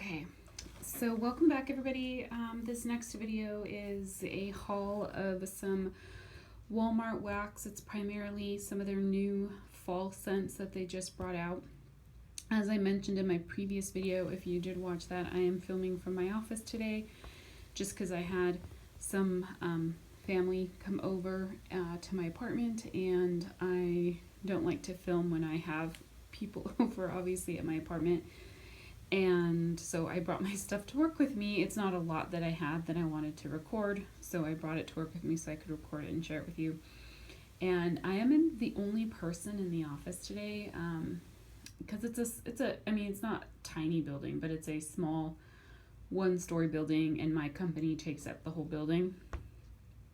Okay, so welcome back everybody. This next video is a haul of some Wal-Mart wax. It's primarily some of their new fall scents that they just brought out. As I mentioned in my previous video, if you did watch that, I am filming from my office today just because I had some family come over to my apartment, and I don't like to film when I have people over, obviously, at my apartment. And so I brought my stuff to work with me. It's not a lot that I had that I wanted to record, so I brought it to work with me so I could record it and share it with you. And I am the only person in the office today, because it's not a tiny building, but it's a small one-story building, and my company takes up the whole building,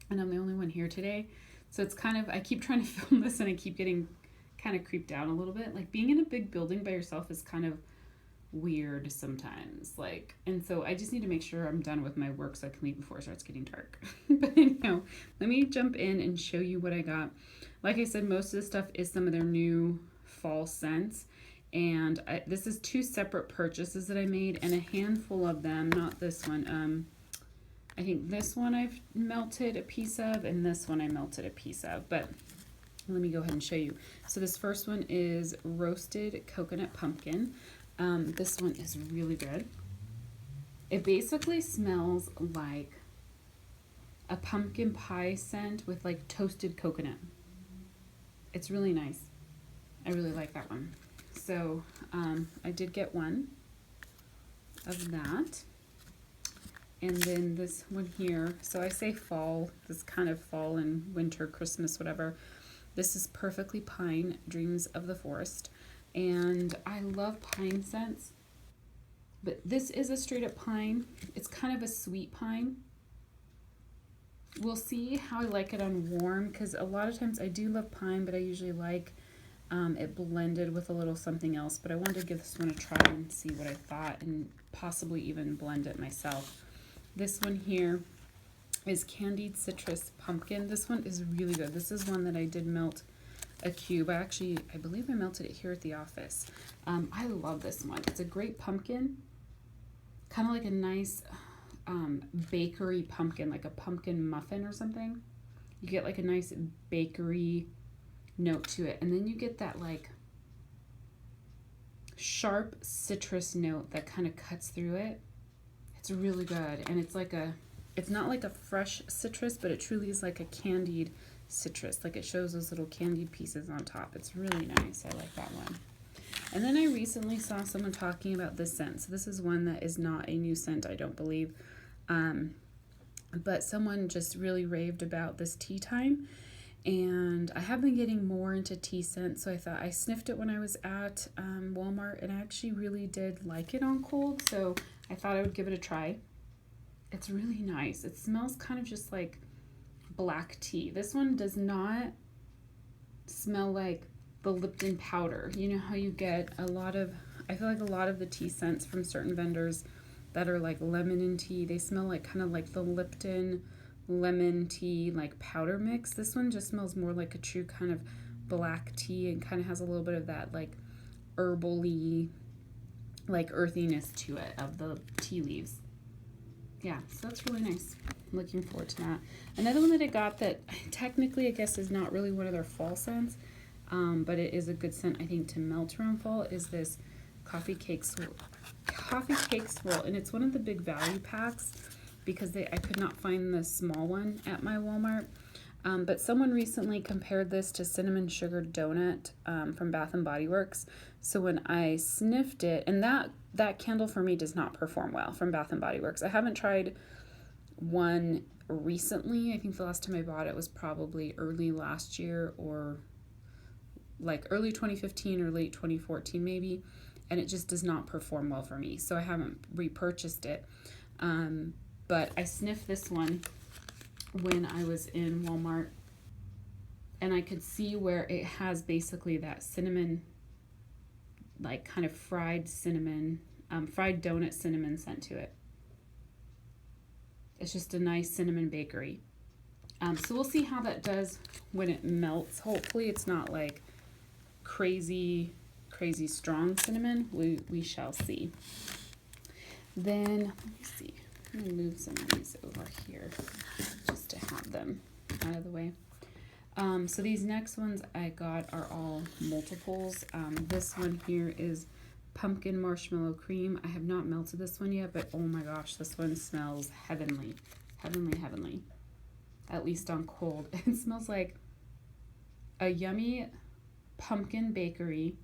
and I'm the only one here today. So it's kind of, I keep trying to film this and I keep getting kind of creeped out a little bit. Like, being in a big building by yourself is kind of weird sometimes, and so I just need to make sure I'm done with my work so I can leave before it starts getting dark. But anyhow, let me jump in and show you what I got. Like I said, most of the stuff is some of their new fall scents, and this is two separate purchases that I made, and a handful of them, not this one. I think this one I've melted a piece of, and this one I melted a piece of, but let me go ahead and show you. So this first one is roasted coconut pumpkin. This one is really good. It basically smells like a pumpkin pie scent with like toasted coconut. It's really nice. I really like that one. So I did get one of that. And then this one here, so I say fall, this kind of fall and winter, Christmas, whatever. This is Perfectly Pine, Dreams of the Forest. And I love pine scents, but this is a straight up pine. It's kind of a sweet pine. We'll see how I like it on warm, because a lot of times I do love pine, but I usually like it blended with a little something else. But I wanted to give this one a try and see what I thought, and possibly even blend it myself. This one here is Candied Citrus Pumpkin. This one is really good. This is one that I did melt a cube. I believe I melted it here at the office. I love this one. It's a great pumpkin, kind of like a nice bakery pumpkin, like a pumpkin muffin or something. You get like a nice bakery note to it, and then you get that like sharp citrus note that kind of cuts through it. It's really good, and it's not like a fresh citrus, but it truly is like a candied citrus. Like, it shows those little candied pieces on top. It's really nice. I like that one. And then I recently saw someone talking about this scent. So this is one that is not a new scent, I don't believe. But someone just really raved about this tea time. And I have been getting more into tea scents, so I thought, I sniffed it when I was at Walmart, and I actually really did like it on cold. So I thought I would give it a try. It's really nice. It smells kind of just like black tea. This one does not smell like the Lipton powder. You know how you get I feel like a lot of the tea scents from certain vendors that are like lemon and tea, they smell like kind of like the Lipton lemon tea like powder mix. This one just smells more like a true kind of black tea, and kind of has a little bit of that like herbally, like earthiness to it of the tea leaves. Yeah, so that's really nice. I'm looking forward to that. Another one that I got that technically I guess is not really one of their fall scents, but it is a good scent I think to melt around fall, is this Coffee Cake Swirl, and it's one of the big value packs because I could not find the small one at my Walmart. But someone recently compared this to Cinnamon Sugar Donut from Bath and Body Works. So when I sniffed it, and that candle for me does not perform well from Bath and Body Works. I haven't tried one recently. I think the last time I bought it was probably early last year, or like early 2015 or late 2014 maybe, and it just does not perform well for me. So I haven't repurchased it. But I sniffed this one when I was in Walmart, and I could see where it has basically that cinnamon, like kind of fried cinnamon, fried donut cinnamon scent to it. It's just a nice cinnamon bakery. So we'll see how that does when it melts. Hopefully it's not like crazy strong cinnamon. We shall see. Then, let me see, I'm going to move some of these over here just to have them out of the way. So these next ones I got are all multiples. This one here is pumpkin marshmallow cream. I have not melted this one yet, but oh my gosh, this one smells heavenly. Heavenly, heavenly. At least on cold. It smells like a yummy pumpkin bakery.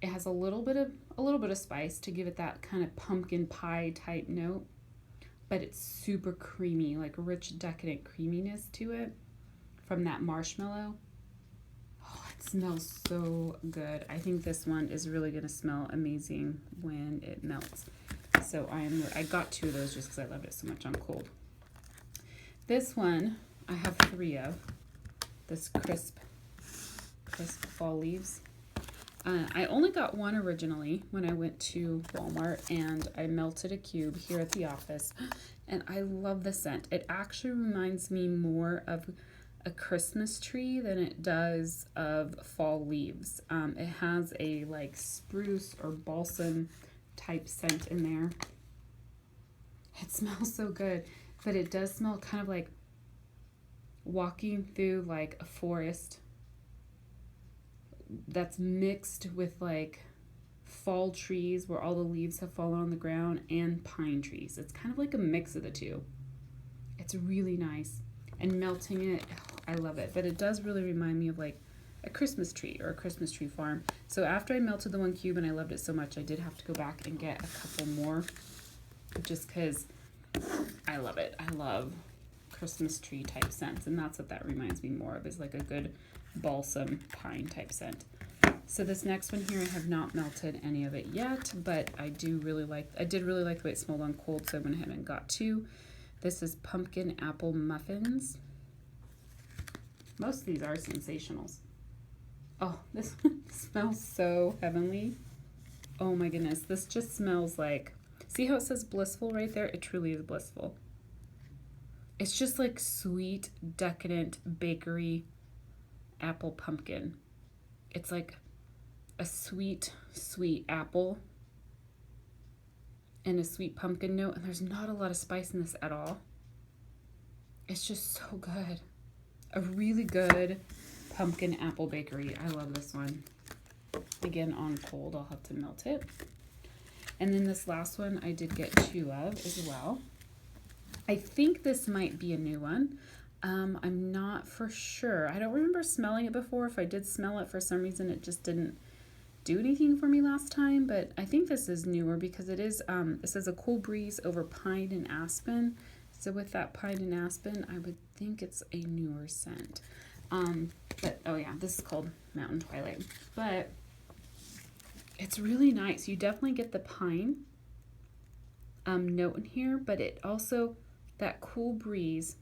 It has a little bit of spice to give it that kind of pumpkin pie type note, but it's super creamy, like rich, decadent creaminess to it from that marshmallow. Oh, it smells so good. I think this one is really going to smell amazing when it melts. So I got 2 of those just because I loved it so much on cold. This one I have 3 of. This crisp fall leaves. I only got 1 originally when I went to Walmart, and I melted a cube here at the office, and I love the scent. It actually reminds me more of a Christmas tree than it does of fall leaves. It has a like spruce or balsam type scent in there. It smells so good, but it does smell kind of like walking through like a forest that's mixed with like fall trees where all the leaves have fallen on the ground and pine trees. It's kind of like a mix of the two. It's really nice. And melting it, I love it. But it does really remind me of like a Christmas tree or a Christmas tree farm. So after I melted the 1 cube and I loved it so much, I did have to go back and get a couple more just because I love it. I love Christmas tree type scents, and that's what that reminds me more of, is like a good balsam pine type scent. So this next one here, I have not melted any of it yet, but I did really like the way it smelled on cold, so I went ahead and got 2. This is pumpkin apple muffins. Most of these are sensationals. Oh, this one smells so heavenly. Oh my goodness, this just smells like, see how it says blissful right there? It truly is blissful. It's just like sweet, decadent bakery apple pumpkin. It's like a sweet, sweet apple and a sweet pumpkin note, and there's not a lot of spice in this at all. It's just so good. A really good pumpkin apple bakery. I love this one. Again, on cold, I'll have to melt it. And then this last one I did get 2 of as well. I think this might be a new one. I'm not for sure. I don't remember smelling it before. If I did smell it, for some reason it just didn't do anything for me last time, but I think this is newer because it is, it says a cool breeze over pine and aspen. So with that pine and aspen, I would think it's a newer scent. But oh yeah, this is called Mountain Twilight. But it's really nice. You definitely get the pine note in here, but it also, that cool breeze,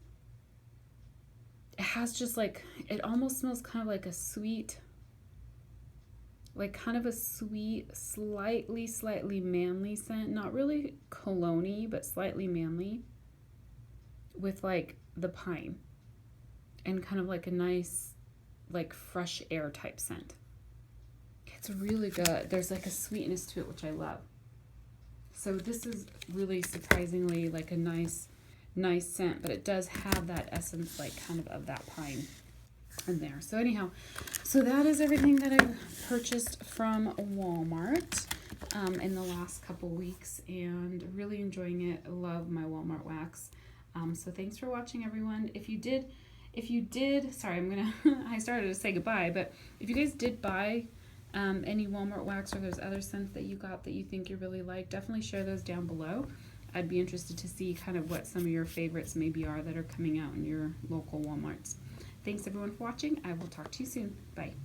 it has just like, it almost smells kind of like a sweet, like kind of a sweet, slightly manly scent. Not really cologne-y, but slightly manly, with like the pine and kind of like a nice, like fresh air type scent. It's really good. There's like a sweetness to it, which I love. So this is really surprisingly like a nice scent, but it does have that essence, like kind of that pine in there. So anyhow, so that is everything that I've purchased from Walmart in the last couple weeks, and really enjoying it. I love my Wal-Mart wax. So thanks for watching, everyone. If you did, sorry, I started to say goodbye, but if you guys did buy any Wal-Mart wax, or there's other scents that you got that you think you really like, definitely share those down below. I'd be interested to see kind of what some of your favorites maybe are that are coming out in your local Walmarts. Thanks everyone for watching. I will talk to you soon. Bye.